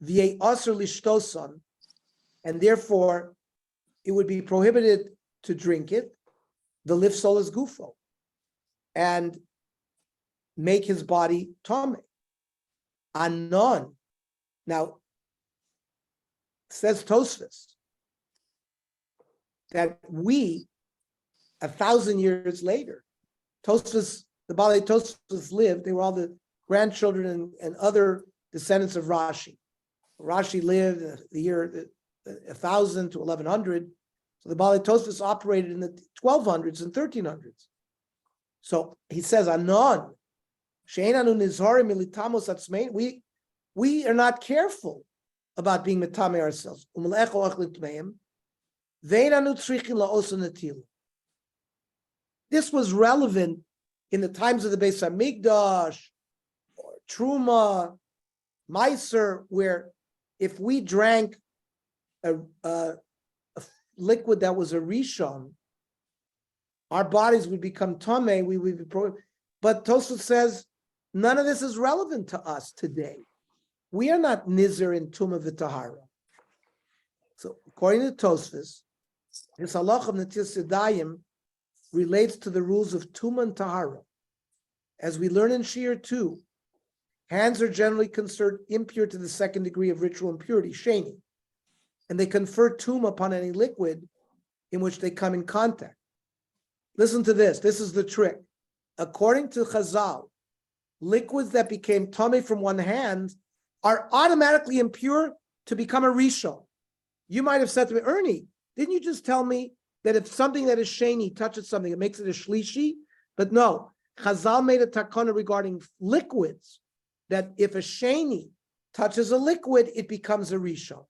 V'yei aser lishtoson, and therefore it would be prohibited to drink it. The lifsol is gufo, and make his body tame. Anon. Now, says Tosfos that we, 1,000 years later, Tosfos, the Balei Tosfos lived, they were all the grandchildren and other descendants of Rashi. Rashi lived the year 1000 to 1100. So the Balei Tosfos operated in the 1200s and 1300s. So he says, Anon, she'enanu nizharim militamos atzmein, we are not careful about being metame ourselves. This was relevant in the times of the Beis Hamikdash, or Truma, Meiser, where if we drank a liquid that was a rishon, our bodies would become tameh. We would be but Tosfos says none of this is relevant to us today. We are not nizer in Tumah v'Tahara. So according to Tosfos, this halacha of Netilas Yadayim relates to the rules of Tumah and Tahara. As we learn in Shir 2, hands are generally considered impure to the second degree of ritual impurity, sheni, and they confer Tumah upon any liquid in which they come in contact. Listen to this. This is the trick. According to Chazal, liquids that became tameh from one hand are automatically impure to become a rishon. You might have said to me, Ernie, didn't you just tell me that if something that is sheni touches something, it makes it a shlishi? But no, Chazal made a takana regarding liquids, that if a sheni touches a liquid, it becomes a rishon.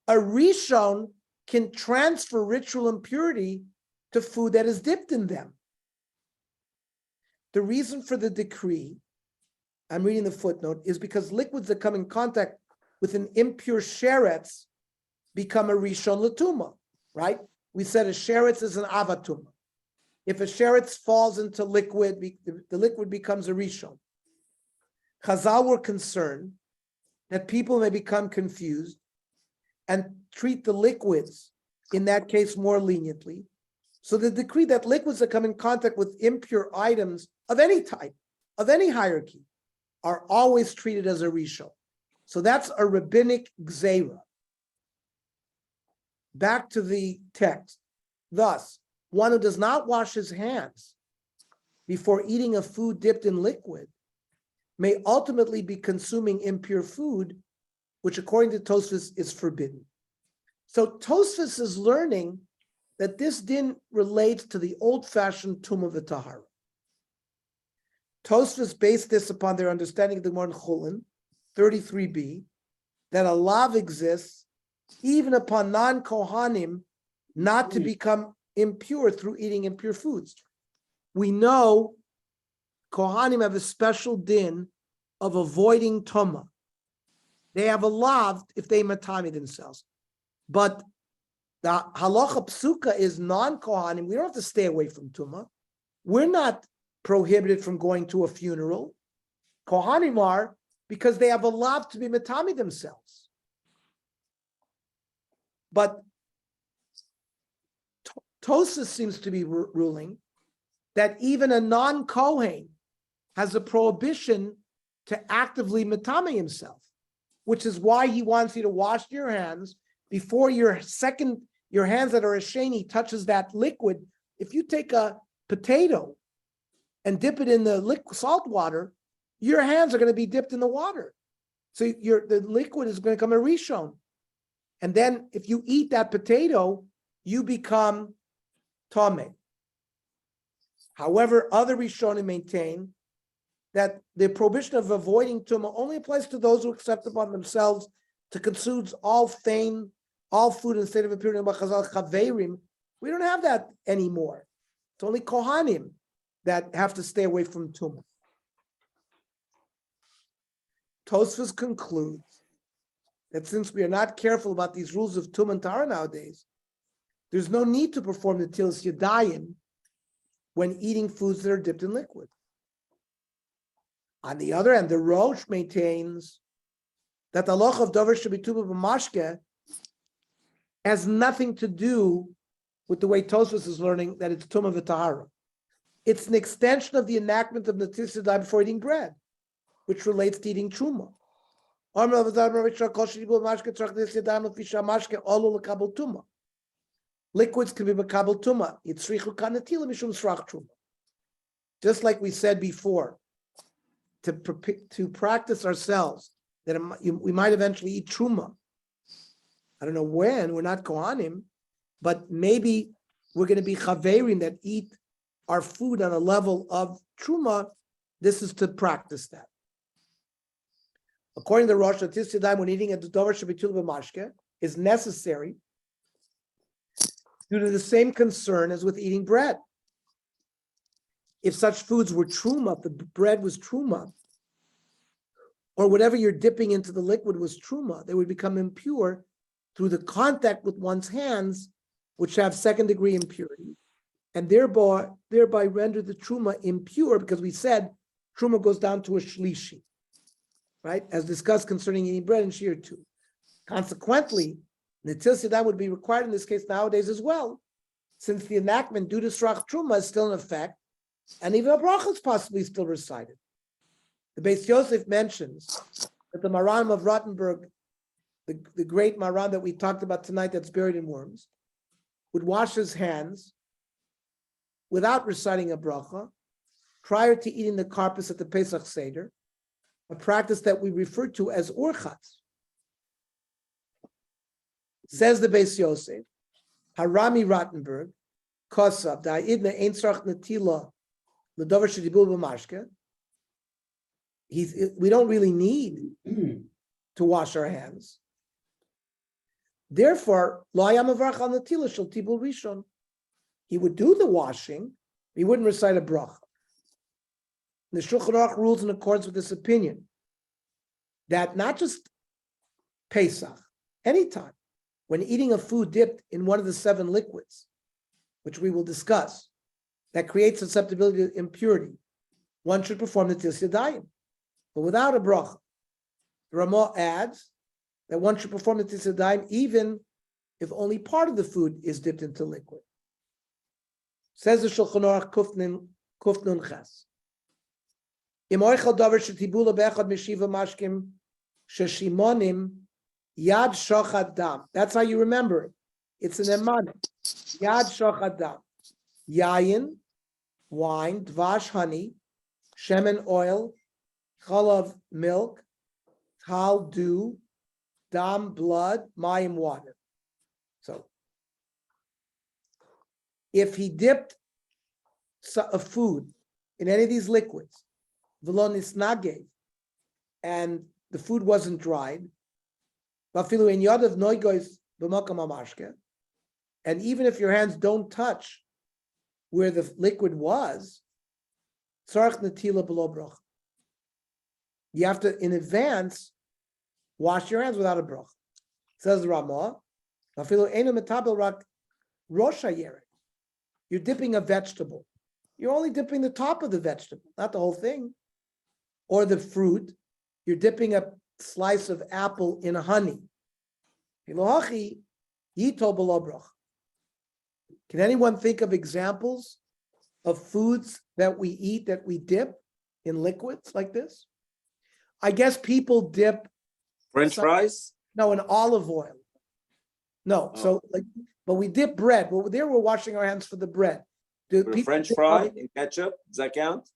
A rishon can transfer ritual impurity to food that is dipped in them. The reason for the decree, I'm reading the footnote, is because liquids that come in contact with an impure sheretz become a rishon l'tuma, right? We said a sheretz is an avatuma. If a sheretz falls into liquid, the liquid becomes a rishon. Chazal were concerned that people may become confused and treat the liquids, in that case, more leniently, So the decree that liquids that come in contact with impure items of any type, of any hierarchy, are always treated as a rishon. So that's a rabbinic gzeira. Back to the text. Thus, one who does not wash his hands before eating a food dipped in liquid may ultimately be consuming impure food, which according to Tosfos is forbidden. So Tosfos is learning that this din relates to the old-fashioned tumah v'tahara. Tosfos based this upon their understanding of the Gemara in Chulin, 33b, that a lav exists even upon non-kohanim not to become impure through eating impure foods. We know kohanim have a special din of avoiding tumah. They have a lav if they matami themselves. But the halacha psuka is non-kohanim. We don't have to stay away from tumah. We're not prohibited from going to a funeral. Kohanim are, because they have a lav to be matami themselves. But Tosfos seems to be ruling that even a non-kohen has a prohibition to actively matami himself, which is why he wants you to wash your hands before your hands that are a sheni touches that liquid. If you take a potato and dip it in the salt water, your hands are going to be dipped in the water. So the liquid is going to become a rishon. And then if you eat that potato, you become tameh. However, other rishonim maintain that the prohibition of avoiding tumah only applies to those who accept upon themselves to consume all food in the state of impurity. We don't have that anymore. It's only kohanim that have to stay away from tumah. Tosfos concludes that since we are not careful about these rules of tumah and tahara nowadays, there's no need to perform the tilas yadayim when eating foods that are dipped in liquid. On the other hand, the Rosh maintains that the halacha of davar shebituma b'mashke has nothing to do with the way Tosfos is learning that it's tumah v'tahara. It's an extension of the enactment of Netilas Yadayim before eating bread, which relates to eating truma. Liquids can be makabel tuma. Yitzrichu kanatila mishum srach truma. Just like we said before, to practice ourselves that we might eventually eat truma. I don't know when. We're not kohanim, but maybe we're going to be chaverim that eat our food on a level of truma. This is to practice that. According to Rosh Hashanah, when eating a davar shebitul b'mashke is necessary due to the same concern as with eating bread. If such foods were truma, if the bread was truma, or whatever you're dipping into the liquid was truma, they would become impure through the contact with one's hands, which have second-degree impurity, and thereby render the truma impure, because we said truma goes down to a shlishi, right? As discussed concerning eating bread in Shir 2. Consequently, Netilas Yadayim would be required in this case nowadays as well, since the enactment due to Srach Truma is still in effect, and even a bracha is possibly still recited. The Beis Yosef mentions that the Maran of Rottenburg, the great Maran that we talked about tonight that's buried in worms, would wash his hands without reciting a bracha prior to eating the karpas at the Pesach Seder, a practice that we refer to as urchatz. Says the Beis Yosef, Harami Rottenburg, Kosav, Da'idna Ein Tzarach Natila, L'Dover Shedibul B'Mashke. We don't really need to wash our hands. Therefore, Lo Hayam Avarach Al Natila Shel Tibul Rishon. He would do the washing, he wouldn't recite a bracha. The Shulchan Aruch rules in accordance with this opinion that not just Pesach, anytime, when eating a food dipped in one of the 7 liquids, which we will discuss, that creates susceptibility to impurity, one should perform the Netilas Yadayim, but without a bracha. The Ramah adds that one should perform the Netilas Yadayim even if only part of the food is dipped into liquid. Says the Shulchan Aruch Kufnun Ches. Im oichel davar shetibula be'echad mishiva mashkim sheshimonim yad shochad dam. That's how you remember it. It's an eman. Yad shochad dam. Yayin, wine, dvash, honey, shemen, oil, chalav, milk, tal, dew, dam, blood, mayim, water. So, if he dipped a food in any of these liquids, v'lo nisnage, and the food wasn't dried, vafilu in yadav noigois b'makam hamashke, and even if your hands don't touch where the liquid was, tzarich natila below brach. You have to, in advance, wash your hands without a brach. Says the Ramah, vafilu einu metabel rak rosh hayerek. You're dipping a vegetable. You're only dipping the top of the vegetable, not the whole thing. Or the fruit. You're dipping a slice of apple in honey. Can anyone think of examples of foods that we eat that we dip in liquids like this? I guess people dip. French fries? No, in olive oil. No, so like, but we dip bread. Well, there we're washing our hands for the bread. Do With a people French dip fry other- and ketchup? Does that count?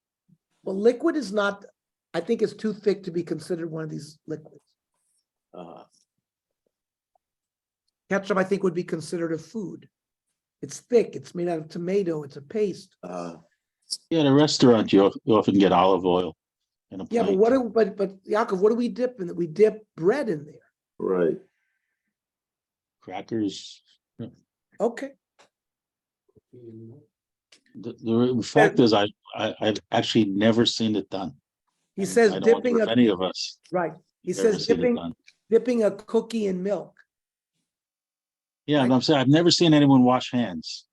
Well, liquid is not, I think it's too thick to be considered one of these liquids. Uh-huh. Ketchup, I think, would be considered a food. It's thick, it's made out of tomato, it's a paste. Yeah, at a restaurant, you often get olive oil in a Yeah, but plate. what do, but Yaakov, what do we dip in? We dip bread in there. Right. Crackers. Okay, The fact is, I've actually never seen it done. he And says I don't wonder dipping if a, any of us right, he have ever says seen it done. dipping a cookie in milk. Yeah, Right. I'm saying I've never seen anyone wash hands.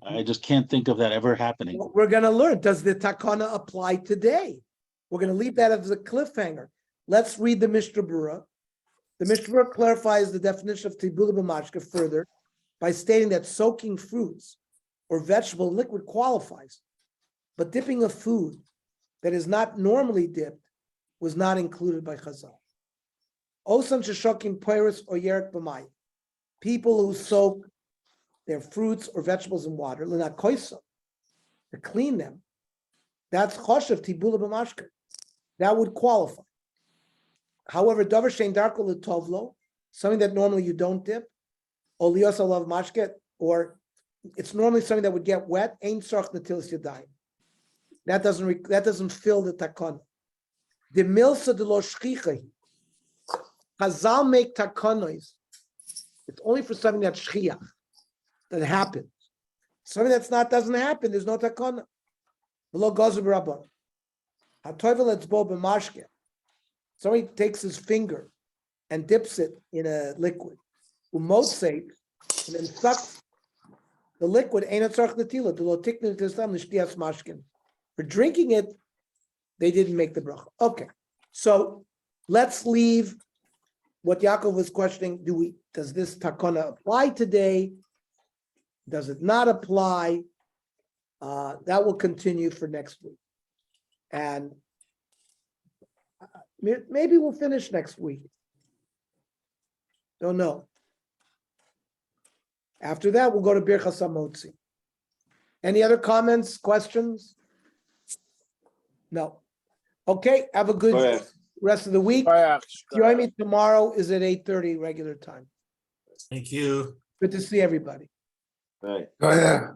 I just can't think of that ever happening. Well, we're gonna learn, does the takana apply today? We're gonna leave that as a cliffhanger. Let's read the Mishnah Berurah. The Mishnah Berurah clarifies the definition of tibula b'mashka further by stating that soaking fruits or vegetable in liquid qualifies, but dipping a food that is not normally dipped was not included by Chazal. Osan sheshokim peiros or yerek b'mayim. People who soak their fruits or vegetables in water, l'nakoisam, to clean them, that's choshev tibula b'mashka. That would qualify. However, davar shein darko l'tovlo, something that normally you don't dip, or lios alav mashke, or it's normally something that would get wet. Ein tzarich natilas yadayim. That doesn't fill the takana. The milsa de lo shchicha. Chazal make takanos. It's only for something that's shchiach, that happens. Something that's not doesn't happen. There's no takana. Below Tzurba M'Rabanan. Hatovel etzbo b'mashke. Somebody takes his finger and dips it in a liquid, umotse, and then sucks the liquid. For drinking it, they didn't make the bracha. Okay, so let's leave what Yaakov was questioning. Does this takana apply today? Does it not apply? That will continue for next week, and maybe we'll finish next week. Don't know. After that, we'll go to Birchas HaMotzi. Any other comments, questions? No. Okay, have a good Okay. rest of the week. Join me tomorrow is at 8:30 regular time. Thank you. Good to see everybody. Right. Oh, yeah.